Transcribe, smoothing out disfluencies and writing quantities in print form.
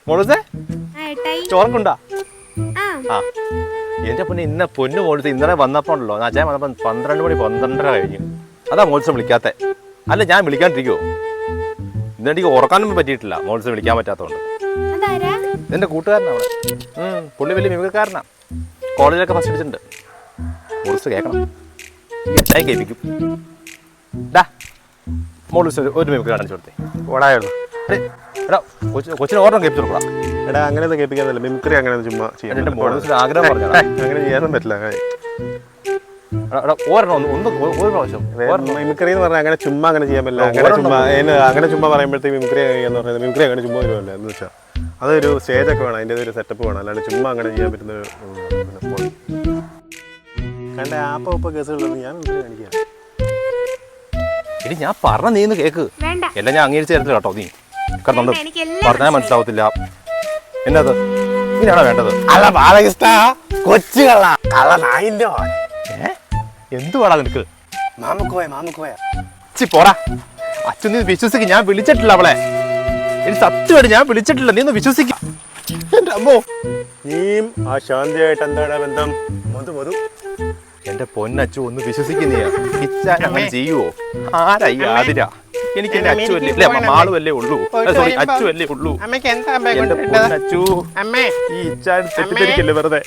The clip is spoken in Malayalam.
മോളൂസേ ചോറക്കുണ്ടാ? ആ എന്റെ പൊന്നെ ഇന്ന പൊന്നു മോളൂസ് ഇന്നലെ വന്നപ്പോ ഉണ്ടല്ലോ അച്ഛൻ വന്നപ്പോ 12 മണി 12:30 കഴിഞ്ഞു. അതാ മോൾസ് വിളിക്കാത്ത. അല്ല ഞാൻ വിളിക്കാണ്ടിരിക്കുവോ? ഇന്നെനിക്ക് ഉറക്കാനൊന്നും പറ്റിയിട്ടില്ല മോൾസ് വിളിക്കാൻ പറ്റാത്തതുകൊണ്ട്. എന്റെ കൂട്ടുകാരനാണ് അവിടെ. പുള്ളി വലിയ മിമിക്രിക്കാരനാ. കോളേജിലൊക്കെ ഫസ്റ്റ് അടിച്ചിട്ടുണ്ട്. മോൾസ് കേൾക്കണം, ചായ കേൾപ്പിക്കും. മോൾസ് ഒരു മിമിക്രി കാണിച്ചു കൊടുത്തേ. ഓടായിരുന്നു. എടാ കൊച്ചിന് ഓർമ്മ കേൾപ്പിച്ചു കൊടുക്കണം. എടാ അങ്ങനെയൊന്നും കേൾപ്പിക്കാന്നില്ല, മിമിക്രി അങ്ങനെ ചുമ്മാ ചെയ്യാൻ. എന്റെ മോൾസിന്റെ ആഗ്രഹം പറഞ്ഞാ അങ്ങനെ ചെയ്യാനും പറ്റില്ല. മിമിക്രി എന്ന് പറഞ്ഞാൽ അങ്ങനെ ചുമ്മാ അങ്ങനെ ചെയ്യാൻ പറ്റില്ല. അങ്ങനെ ചുമ്മാ പറയുമ്പോഴത്തേക്ക് മിമിക്രി എന്ന് പറയുന്നത് മിമിക്രി അങ്ങനെ ചുമ്മാ വരുമല്ല എന്ന് വെച്ചാൽ അതൊരു സ്റ്റേജൊക്കെ വേണം, അതിൻ്റെ ഒരു സെറ്റപ്പ് വേണം. അല്ലാണ്ട് ചുമ്മാ അങ്ങനെ ചെയ്യാൻ പറ്റുന്ന കണ്ട ആപ്പ കേസുകളൊന്നും ഞാൻ മിമിക്രി കാണിക്കാം. ഇനി ഞാൻ പറഞ്ഞ നീന്ന് കേക്ക് എല്ലാം ഞാൻ അംഗീകരിച്ച് തരത്തില്ല കേട്ടോ. നീ കാരണം പറഞ്ഞാൽ മനസ്സിലാവത്തില്ല. എന്നത് ഇങ്ങനെയാണോ വേണ്ടത്? അല്ല ബാലകൃഷ്ണ കൊച്ചുകള കള്ള നായിന്റെ എന്തുവാടാ നിനക്ക്? മാമക്കോയ പോടാ അച്ഛൻ. നീ വിശ്വസിക്കും, ഞാൻ വിളിച്ചിട്ടില്ല അവളെ. ഇനി സത്യമായിട്ട് ഞാൻ വിളിച്ചിട്ടില്ല, നീ ഒന്ന് വിശ്വസിക്കും. എന്റെ അമ്മോ, നീയും ആ ശാന്തിയായിട്ട് എന്താണ് ബന്ധം? എന്റെ പൊന്നച്ചു ഒന്ന് വിശ്വസിക്കുന്നേ. ഇച്ചാൻ അങ്ങനെ ചെയ്യുവോ? ആരായി ആതിര? എനിക്ക് എന്റെ അച്ചു അല്ലേ മാളു അല്ലേ ഉള്ളൂ. സോറി അച്ചു അല്ലേ ഉള്ളൂ. എന്റെ പൊന്നച്ചു ഈ ഇച്ചാൻ തെറ്റിദ്ധരിക്കല്ലേ വെറുതെ.